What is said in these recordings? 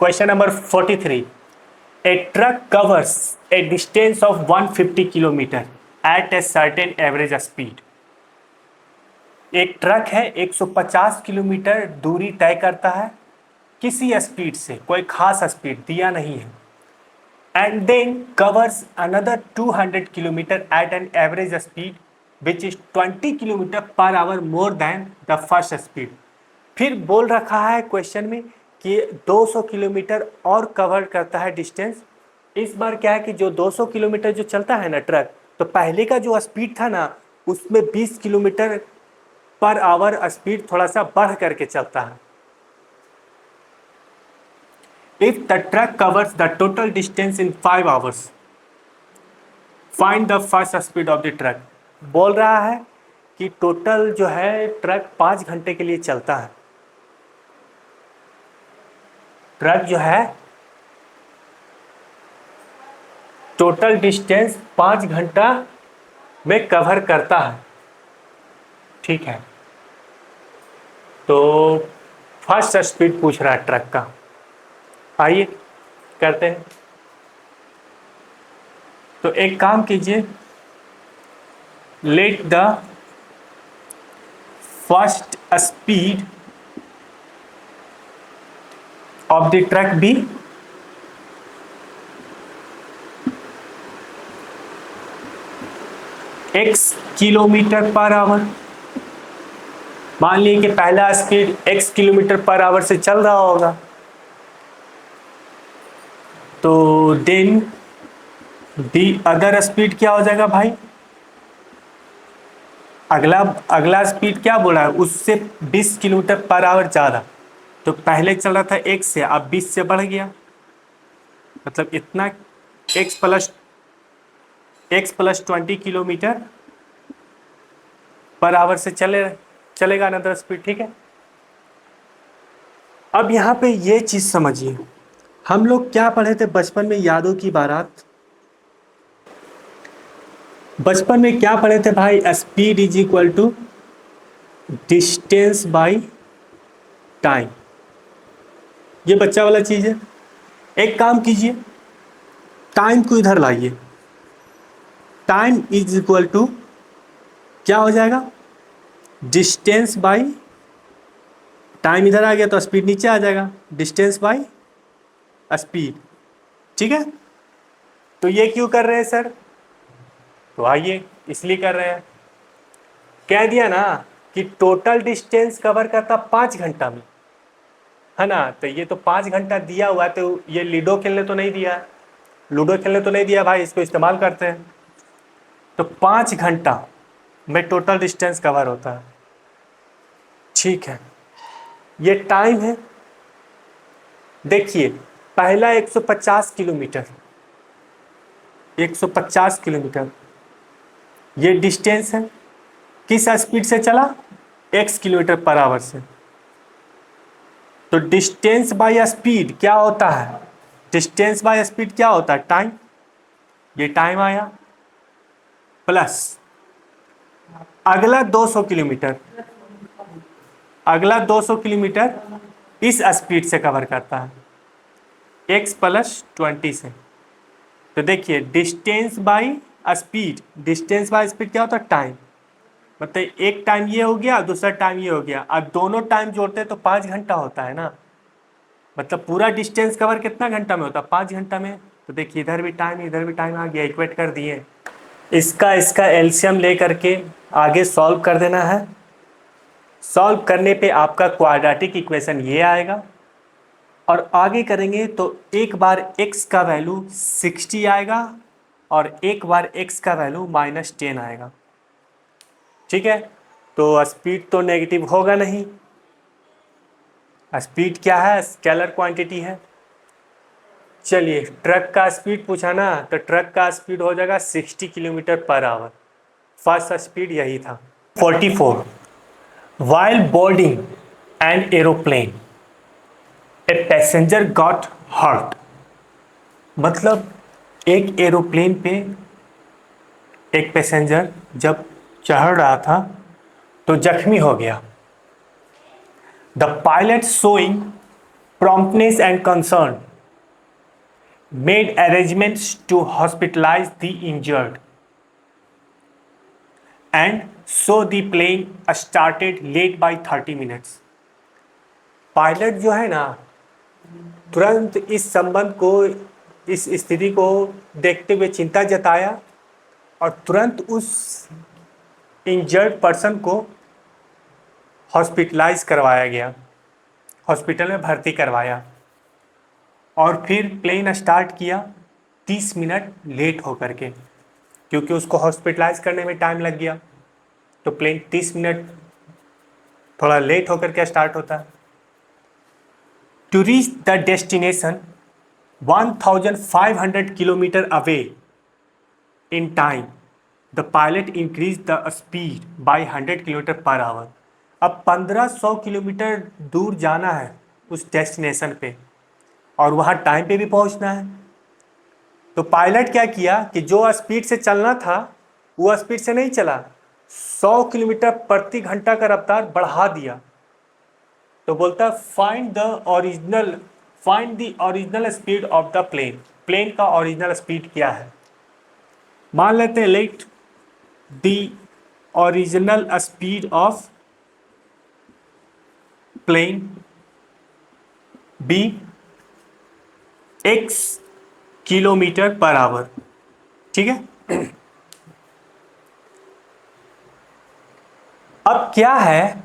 Question number 43. A truck covers a distance of 150 kilometre at a certain average speed. एक truck है 150 kilometre दूरी तय करता है किसी स्पीड से, कोई खास स्पीड दिया नहीं है, and then covers another 200 kilometre at an average speed which is 20 kilometre per hour more than the first speed. फिर बोल रखा है क्वेश्चन में कि 200 किलोमीटर और कवर करता है डिस्टेंस। इस बार क्या है कि जो 200 किलोमीटर जो चलता है ना ट्रक, तो पहले का जो स्पीड था ना उसमें 20 किलोमीटर पर आवर स्पीड थोड़ा सा बढ़ करके चलता है। If the truck covers the total distance in 5 hours find the first speed of the truck. बोल रहा है कि टोटल जो है ट्रक 5 घंटे के लिए चलता है। ट्रक जो है टोटल डिस्टेंस 5 घंटा में कवर करता है, ठीक है। तो फर्स्ट स्पीड पूछ रहा है ट्रक का, आइए करते हैं। तो एक काम कीजिए, let the first speed of the truck be x kilometre per hour. मान लीजिए कि पहला speed x kilometre per hour से चल रहा होगा, तो देन दी अदर स्पीड क्या हो जाएगा भाई? अगला स्पीड क्या बोला है? उससे 20 किलोमीटर पर आवर ज़्यादा। तो पहले चल रहा था x से, अब 20 से बढ़ गया, मतलब इतना x plus 20 kilometre per hour से चलेगा अनदर स्पीड, ठीक है। अब यहाँ पे ये चीज़ समझिए, हम लोग क्या पढ़े थे बचपन में, यादों की बारात। बचपन में क्या पढ़े थे भाई? Speed is equal to distance by time. ये बच्चा वाला चीज़ है। एक काम कीजिए, टाइम को इधर लाइए। टाइम इज इक्वल टू क्या हो जाएगा? Distance by time. इधर आ गया तो स्पीड नीचे आ जाएगा, डिस्टेंस बाई स्पीड, ठीक है। तो ये क्यों कर रहे हैं सर? तो आइए, इसलिए कर रहे हैं, कह दिया ना कि टोटल डिस्टेंस कवर करता 5 घंटा में, है ना। तो ये तो 5 घंटा दिया हुआ है, तो ये लूडो खेलने तो नहीं दिया भाई, इसको इस्तेमाल करते हैं। तो 5 घंटा में टोटल डिस्टेंस कवर होता है, ठीक है। ये टाइम है। देखिए पहला 150 किलोमीटर, 150 किलोमीटर ये डिस्टेंस है। किस स्पीड से चला? x किलोमीटर पर आवर से। तो डिस्टेंस बाय स्पीड क्या होता है? डिस्टेंस बाय स्पीड क्या होता है? टाइम। ये टाइम आया, प्लस अगला 200 किलोमीटर, अगला 200 किलोमीटर इस स्पीड से कवर करता है, x प्लस 20 से। तो देखिए distance by speed, distance by speed क्या होता है? टाइम। मतलब एक टाइम ये हो गया, दूसरा टाइम ये हो गया, अब दोनों टाइम जोड़ते हैं तो 5 घंटा होता है ना। मतलब पूरा डिस्टेंस कवर कितना घंटा में होता है? 5 घंटा में। तो देखिए इधर भी टाइम आ गया, इक्वेट कर दिए। इसका एलसीएम ले करके आगे सॉल्व कर देना है। सॉल्व करने पे आपका क्वाड्रेटिक इक्वेशन ये आएगा, और आगे करेंगे तो एक बार x का वैल्यू 60 आएगा और एक बार x का वैल्यू -10 आएगा, ठीक है। तो स्पीड तो नेगेटिव होगा नहीं, स्पीड क्या है? स्केलर क्वांटिटी है। चलिए ट्रक का स्पीड पूछा ना, तो ट्रक का स्पीड हो जाएगा 60 kilometre per our. First speed यही था। 44 while boarding an aeroplane a passenger got hurt। मतलब एक एरोप्लेन पे एक पैसेंजर जब चढ़ रहा था तो जख्मी हो गया। The pilot showing promptness and concern, made arrangements to hospitalize the injured, and so the plane started late by 30 minutes. Pilot जो है ना तुरंत इस संबंध को, इस स्थिति को देखते हुए चिंता जताया और तुरंत उस इंजर्ड पर्सन को हॉस्पिटलाइज करवाया गया, हॉस्पिटल में भर्ती करवाया और फिर प्लेन स्टार्ट किया 30 मिनट लेट होकर के, क्योंकि उसको हॉस्पिटलाइज करने में टाइम लग गया तो प्लेन 30 मिनट थोड़ा लेट होकर के स्टार्ट होता है। To reach the destination 1500 kilometre away in time, the pilot increase the speed by 100 kilometre per hour. अब 1500 किलोमीटर दूर जाना है उस डेस्टिनेशन पे और वहाँ टाइम पे भी पहुँचना है, तो पायलट क्या किया कि जो स्पीड से चलना था वो स्पीड से नहीं चला, 100 किलोमीटर प्रति घंटा का रफ्तार बढ़ा दिया। तो बोलता है find the original speed of the plane, plane का ओरिजिनल स्पीड क्या है। मान लेते हैं let the original speed of plane be x kilometre per hour, ठीक है। अब क्या है,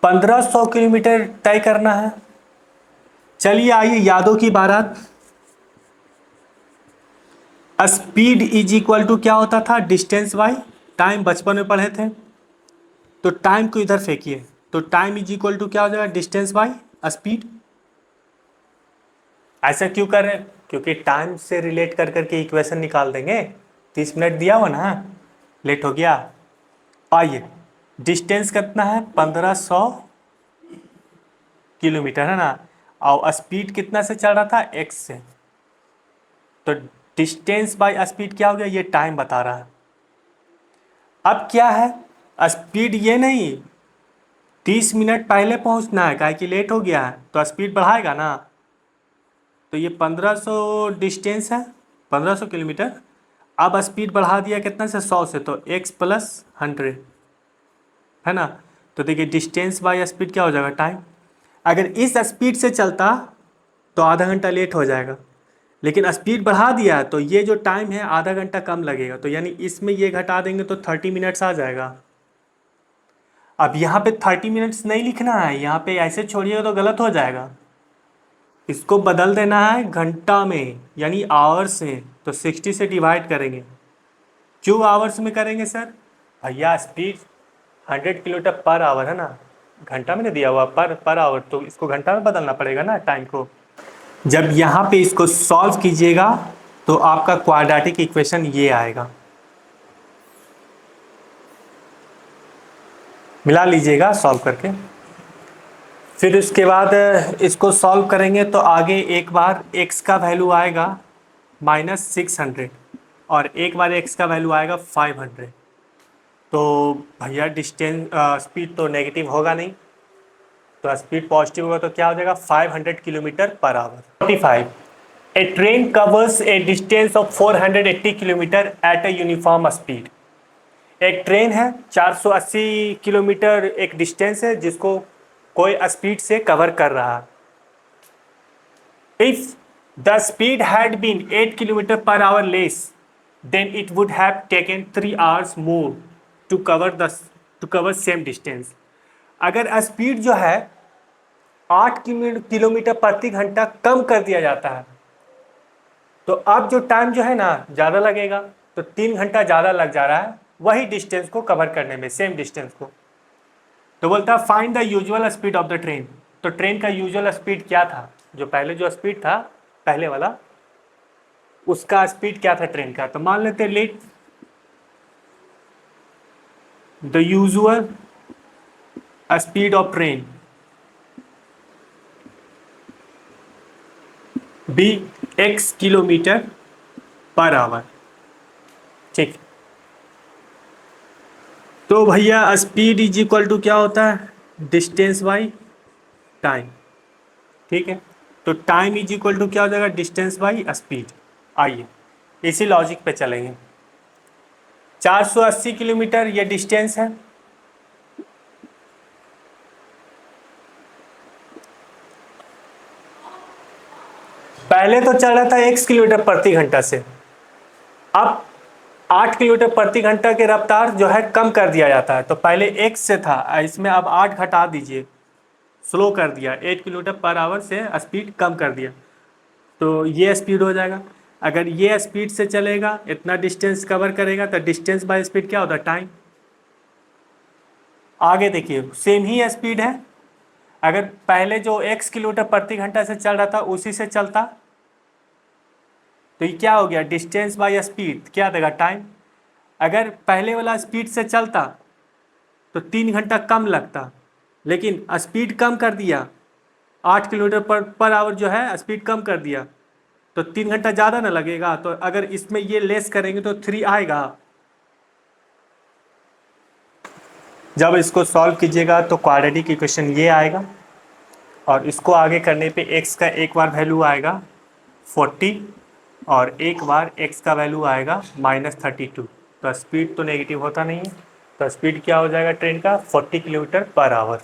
1500 किलोमीटर तय करना है। चलिए आइए यादों की बारात। स्पीड इज इक्वल टू क्या होता था, डिस्टेंस बाई टाइम, बचपन में पढ़े थे। तो टाइम को इधर फेंकिए तो टाइम इज इक्वल टू क्या हो जाएगा, डिस्टेंस बाई स्पीड। ऐसा क्यों कर रहे हैं, क्योंकि टाइम से रिलेट कर करके इक्वेशन निकाल देंगे। 30 मिनट दिया हुआ ना, लेट हो गया। आइए डिस्टेंस कितना है, 1500 किलोमीटर है ना, और स्पीड कितना से चल रहा था, x से। तो डिस्टेंस बाय स्पीड क्या हो गया, ये टाइम बता रहा है। अब क्या है, स्पीड ये नहीं, 30 मिनट पहले पहुंचना है, काहे कि लेट हो गया है तो स्पीड बढ़ाएगा ना। तो ये 1500 डिस्टेंस है, 1500 किलोमीटर। अब स्पीड बढ़ा दिया कितना से, 100 से, तो x प्लस 100 है ना। तो देखिए डिस्टेंस बाय स्पीड क्या हो जाएगा, टाइम। अगर इस स्पीड से चलता तो आधा घंटा लेट हो जाएगा, लेकिन स्पीड बढ़ा दिया तो ये जो टाइम है आधा घंटा कम लगेगा। तो यानी इसमें ये घटा देंगे तो 30 मिनट्स आ जाएगा। अब यहाँ पे 30 मिनट्स नहीं लिखना है, यहाँ पे ऐसे छोड़िएगा तो गलत हो जाएगा। इसको बदल देना है घंटा में, यानी आवर्स से। तो 60 से डिवाइड करेंगे। क्यों आवर्स में करेंगे सर, भैया स्पीड 100 किलोमीटर पर आवर है ना, घंटा में नहीं दिया हुआ, पर आवर, तो इसको घंटा में बदलना पड़ेगा ना टाइम को। जब यहाँ पे इसको सॉल्व कीजिएगा तो आपका क्वाड्रेटिक इक्वेशन ये आएगा, मिला लीजिएगा सॉल्व करके। फिर उसके बाद इसको सॉल्व करेंगे तो आगे एक बार x का वैल्यू आएगा -600 और एक बार x का वैल्यू आएगा 500। तो भैया डिस्टेंस स्पीड तो नेगेटिव होगा नहीं, तो स्पीड पॉजिटिव होगा तो क्या हो जाएगा, 500 kilometre per hour. 45 a train covers a distance of 480 kilometre at a uniform speed. एक ट्रेन है, 480 किलोमीटर एक डिस्टेंस है जिसको कोई स्पीड से कवर कर रहा है। If the speed had been 8 kilometre per hour less than it would have taken 3 hours more to cover same distance. अगर स्पीड जो है 8 किलोमीटर प्रति घंटा कम कर दिया जाता है तो अब जो टाइम जो है ना ज़्यादा लगेगा, तो 3 घंटा ज़्यादा लग जा रहा है वही डिस्टेंस को कवर करने में, सेम डिस्टेंस को। तो बोलता है find the usual speed of the train. तो ट्रेन का यूजुअल स्पीड क्या था, जो पहले जो स्पीड था पहले वाला, उसका स्पीड क्या था ट्रेन का। तो मान लेते let the usual speed of train be x kilometre per hour, ठीक। तो भैया स्पीड इज इक्वल टू क्या होता है, डिस्टेंस बाई टाइम। ठीक है, तो टाइम इज इक्वल टू क्या हो जाएगा, डिस्टेंस बाई स्पीड। आइए इसी लॉजिक पे चलेंगे। 480 किलोमीटर ये डिस्टेंस है, पहले तो चल रहा था x किलोमीटर प्रति घंटा से, अब 8 किलोमीटर प्रति घंटा के रफ्तार जो है कम कर दिया जाता है। तो पहले x से था, इसमें अब 8 घटा दीजिए, स्लो कर दिया, 8 किलोमीटर पर आवर से स्पीड कम कर दिया, तो ये स्पीड हो जाएगा। अगर ये स्पीड से चलेगा, इतना डिस्टेंस कवर करेगा, तो डिस्टेंस बाय स्पीड क्या होता है, टाइम। आगे देखिए सेम ही स्पीड है, अगर पहले जो x किलोमीटर प्रति घंटा से चल रहा था उसी से चलता, तो ये क्या हो गया, डिस्टेंस बाय स्पीड क्या देगा, टाइम। अगर पहले वाला स्पीड से चलता तो 3 घंटा कम लगता, लेकिन स्पीड कम कर दिया, 8 किलोमीटर पर आवर जो है स्पीड कम कर दिया, तो 3 घंटा ज़्यादा ना लगेगा। तो अगर इसमें ये लेस करेंगे तो 3 आएगा। जब इसको सॉल्व कीजिएगा तो क्वाड्रेटिक इक्वेशन ये आएगा, और इसको आगे करने पे x का एक बार वैल्यू आएगा 40 और एक बार x का वैल्यू आएगा -32। तो स्पीड तो नेगेटिव होता नहीं है, तो स्पीड क्या हो जाएगा ट्रेन का, 40 किलोमीटर पर आवर।